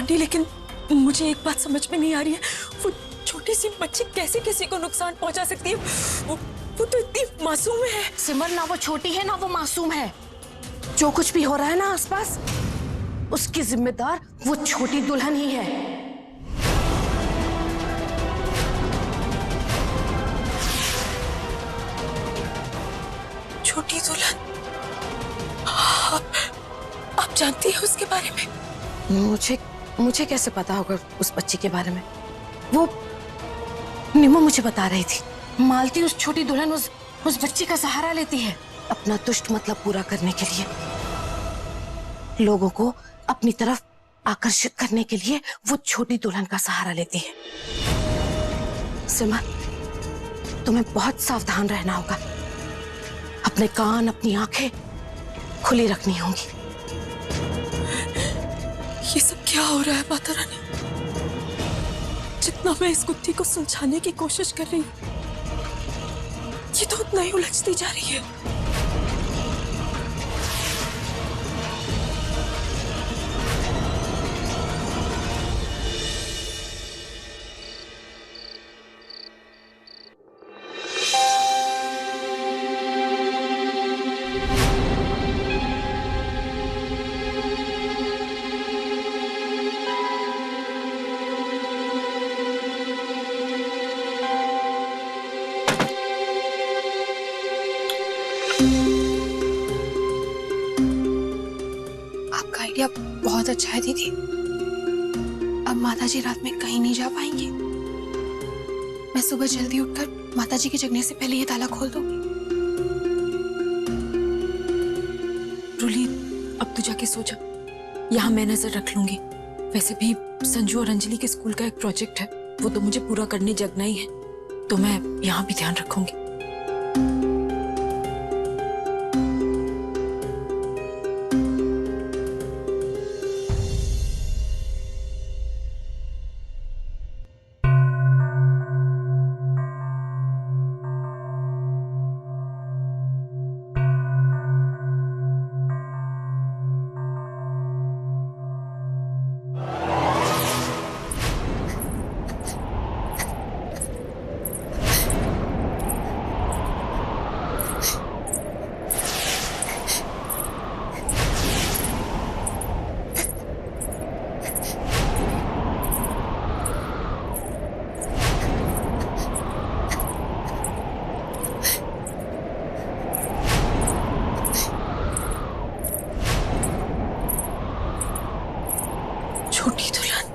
Aunty लेकिन मुझे एक बात समझ में नहीं आ रही है, वो छोटी सी बच्ची कैसे किसी को नुकसान पहुंचा सकती है? वो तो इतनी मासूम है। सिमर, ना वो छोटी है ना वो मासूम है। जो कुछ भी हो रहा है ना आसपास, उसकी जिम्मेदार वो छोटी दुल्हन ही है। छोटी दुल्हन? आप जानती हैं उसके बारे में? मुझे कैसे पता होगा उस बच्ची के बारे में? वो नीमू मुझे बता रही थी। मालती उस छोटी दुल्हन उस बच्ची का सहारा लेती है अपना दुष्ट मतलब पूरा करने के लिए। लोगों को अपनी तरफ आकर्षित करने के लिए वो छोटी दुल्हन का सहारा लेती है। सिमर, तुम्हें बहुत सावधान रहना होगा। अपने कान, अपनी आंखें खुली रखनी होंगी। ये सब क्या हो रहा है माता रानी? जितना मैं इस गुत्थी को सुलझाने की कोशिश कर रही हूँ, ये तो उतना ही उलझती जा रही है। आपका आइडिया बहुत अच्छा है दीदी। अब माताजी रात में कहीं नहीं जा पाएंगी। मैं सुबह जल्दी उठकर माताजी के जगने से पहले ये ताला खोल दूंगी। रूली, अब तू जाके सो जा। यहाँ मैं नजर रख लूंगी। वैसे भी संजू और अंजलि के स्कूल का एक प्रोजेक्ट है, वो तो मुझे पूरा करने जगना ही है, तो मैं यहाँ भी ध्यान रखूंगी। छोटी दुल्हन,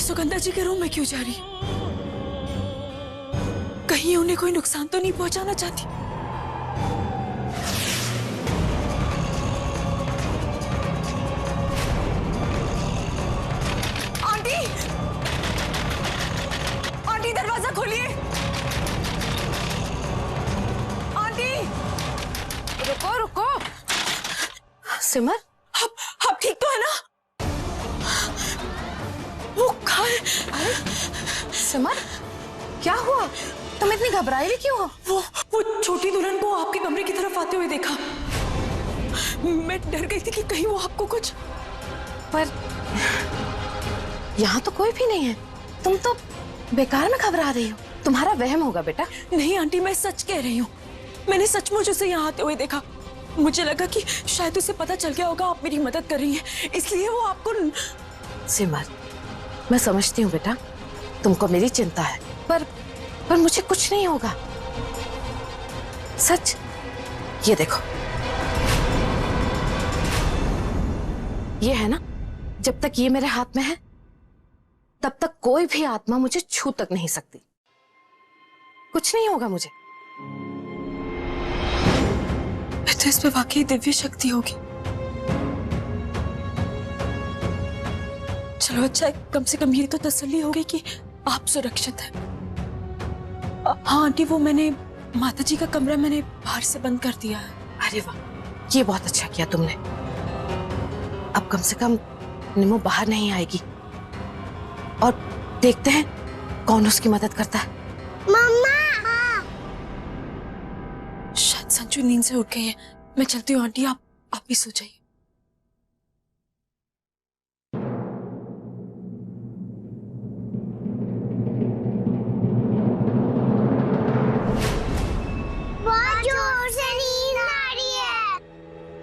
सुगंधा जी के रूम में क्यों जा रही? कहीं उन्हें कोई नुकसान तो नहीं पहुंचाना चाहती? आंटी, आंटी दरवाजा खोलिए। आंटी, रुको रुको। सिमर, आप ठीक तो है ना? वो कहाँ है? अरे सिमर, क्या हुआ? तुम इतनी घबराई हुई क्यों हो? वो छोटी दुल्हन को आपके कमरे की तरफ आते हुए देखा। मैं डर गई थी कि कहीं वो आपको कुछ। पर यहाँ तो कोई भी नहीं है। तुम तो बेकार में घबरा रही हो। तुम्हारा वहम होगा बेटा। नहीं आंटी, मैं सच कह रही हूँ। मैंने सचमुच उसे यहाँ आते हुए देखा। मुझे लगा कि शायद उसे पता चल गया होगा आप मेरी मदद कर रही हैं, इसलिए वो आपको। सिमर, मैं समझती हूँ बेटा, तुमको मेरी चिंता है, पर मुझे कुछ नहीं होगा। सच, ये देखो, ये है ना, जब तक ये मेरे हाथ में है तब तक कोई भी आत्मा मुझे छू तक नहीं सकती। कुछ नहीं होगा मुझे। तो इसमें वाकई दिव्य शक्ति होगी। चलो अच्छा है, कम से कम ये तो तसल्ली हो गई कि आप सुरक्षित हैं। हाँ आंटी, वो मैंने माताजी का कमरा मैंने बाहर से बंद कर दिया है। अरे वाह, ये बहुत अच्छा किया तुमने। अब कम से कम निमो बाहर नहीं आएगी। और देखते हैं कौन उसकी मदद करता है। मम्मा। शायद संजू नींद से उठ गई है। मैं चलती हूँ आंटी, आप भी सो जाइए। बहुत जोर से नींद आ रही है।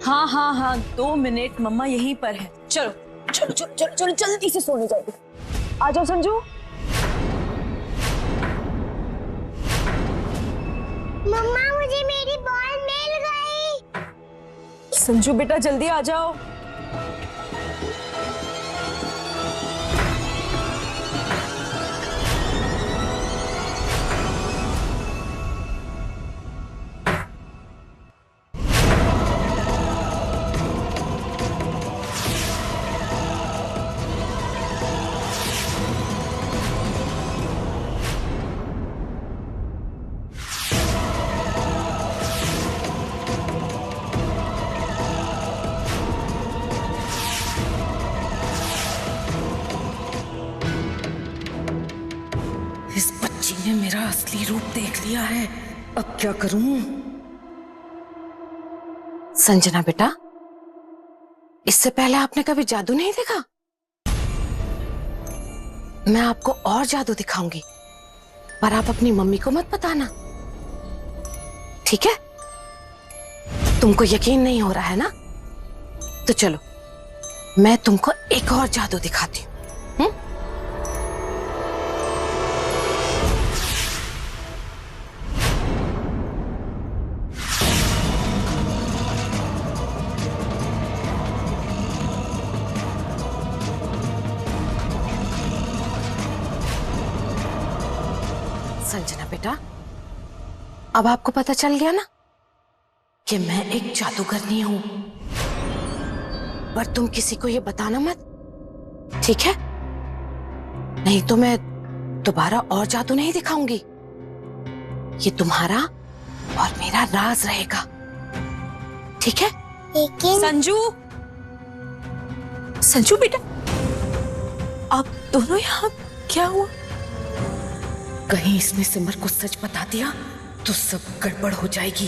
हाँ हाँ हाँ, 2 मिनट, मम्मा यहीं पर है। चलो चलो चलो चलो चलो, जल्दी से सोने जाओगे। आ जाओ संजू। मम्मा मुझे मेरी बॉल मिल गई। संजू बेटा जल्दी आ जाओ। इस बच्ची ने मेरा असली रूप देख लिया है, अब क्या करूं? संजना बेटा, इससे पहले आपने कभी जादू नहीं देखा? मैं आपको और जादू दिखाऊंगी, पर आप अपनी मम्मी को मत बताना, ठीक है? तुमको यकीन नहीं हो रहा है ना? तो चलो मैं तुमको एक और जादू दिखाती हूँ। संजना बेटा, अब आपको पता चल गया ना कि मैं एक जादूगरनी हूं, पर तुम किसी को ये बताना मत, ठीक है? नहीं तो मैं दोबारा और जादू नहीं दिखाऊंगी। ये तुम्हारा और मेरा राज रहेगा, ठीक है? लेकिन संजू, संजू बेटा, आप दोनों यहाँ, क्या हुआ? कहीं इसने सिमर को सच बता दिया तो सब गड़बड़ हो जाएगी।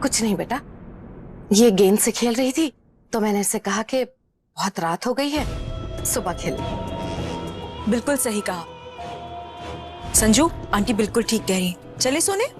कुछ नहीं बेटा, ये गेंद से खेल रही थी तो मैंने इसे कहा कि बहुत रात हो गई है, सुबह खेल। बिल्कुल सही कहा संजू, आंटी बिल्कुल ठीक कह रही है। चले सोने।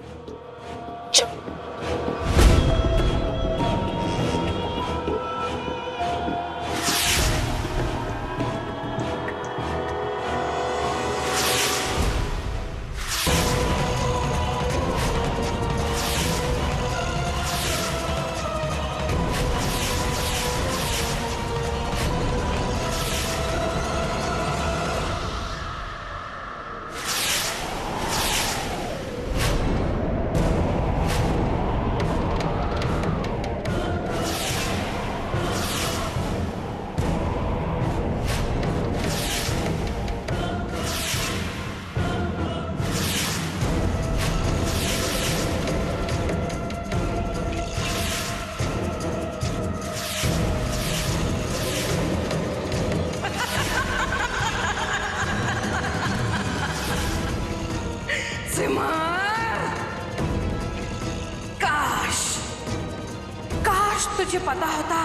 काश तुझे पता होता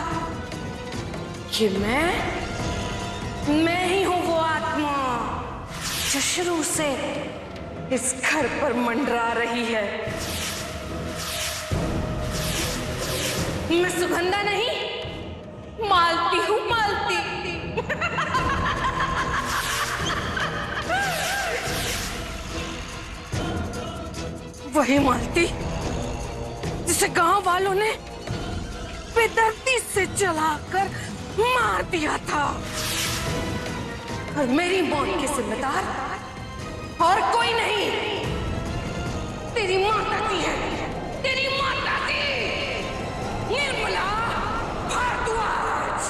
कि मैं ही हूं वो आत्मा जो शुरू से इस घर पर मंडरा रही है। मैं सुगंधा नहीं, मालती हूं, मालती। वही मालती जिसे गांव वालों ने बेदर्दी से जलाकर मार दिया था, और मेरी मौत के जिम्मेदार और कोई नहीं, तेरी माता की है, तेरी माता। निर्मला भारद्वाज।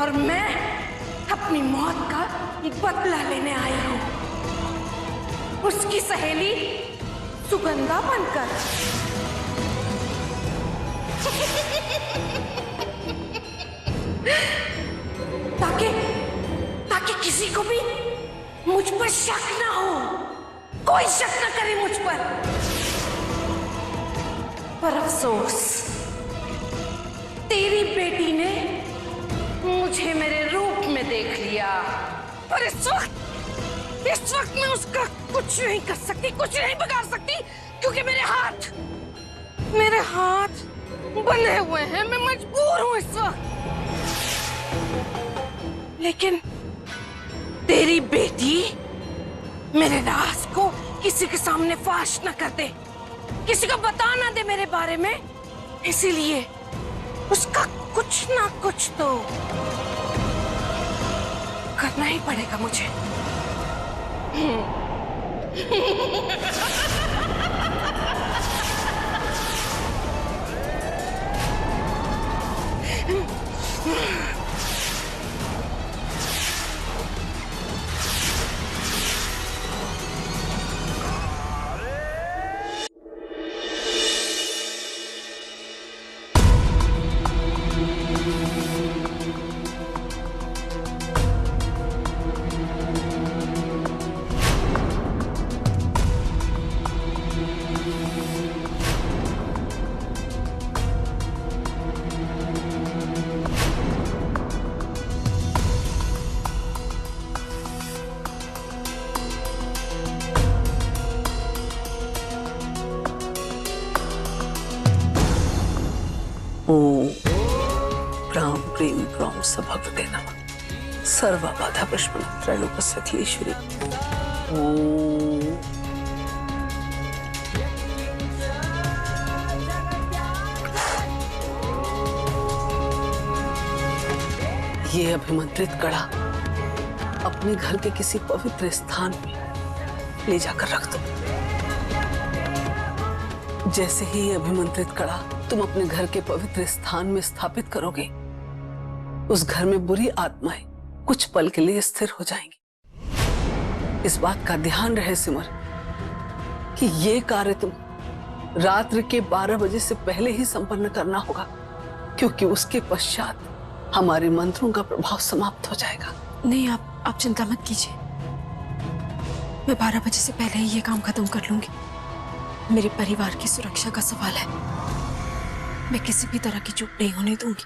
और मैं अपनी मौत का बदला लेने आई हूं, उसकी सहेली सुगंधा बनकर। ताकि किसी को भी मुझ पर शक ना हो, कोई शक ना करे मुझ पर अफसोस तेरी बेटी ने मुझे मेरे रूप में देख लिया। पर इस वक्त मैं उसका कुछ नहीं कर सकती, कुछ नहीं बिगाड़ सकती, क्योंकि मेरे हाथ बंधे हुए हैं। मैं मजबूर हूं इस वक्त। लेकिन तेरी बेटी मेरे राज को किसी के सामने फाश न कर दे, किसी को बता ना दे मेरे बारे में, इसीलिए उसका कुछ ना कुछ तो करना ही पड़ेगा मुझे। ओम प्राम प्रेम प्राम सभक्ते नमः सर्वबाधा प्रश्न त्रैलोक्यश्वरीश्वरी। ओम ये अभिमंत्रित कड़ा अपने घर के किसी पवित्र स्थान में ले जाकर रख दो। जैसे ही ये अभिमंत्रित कड़ा तुम अपने घर के पवित्र स्थान में स्थापित करोगे, उस घर में बुरी आत्माएं कुछ पल के लिए स्थिर हो जाएंगी। इस बात का ध्यान रहे सिमर कि ये कार्य तुम रात्रि के 12 बजे से पहले ही संपन्न करना होगा, क्योंकि उसके पश्चात हमारे मंत्रों का प्रभाव समाप्त हो जाएगा। नहीं, आप चिंता मत कीजिए, मैं 12 बजे से पहले ही ये काम खत्म कर लूंगी। मेरे परिवार की सुरक्षा का सवाल है, मैं किसी भी तरह की चूक नहीं होने दूंगी।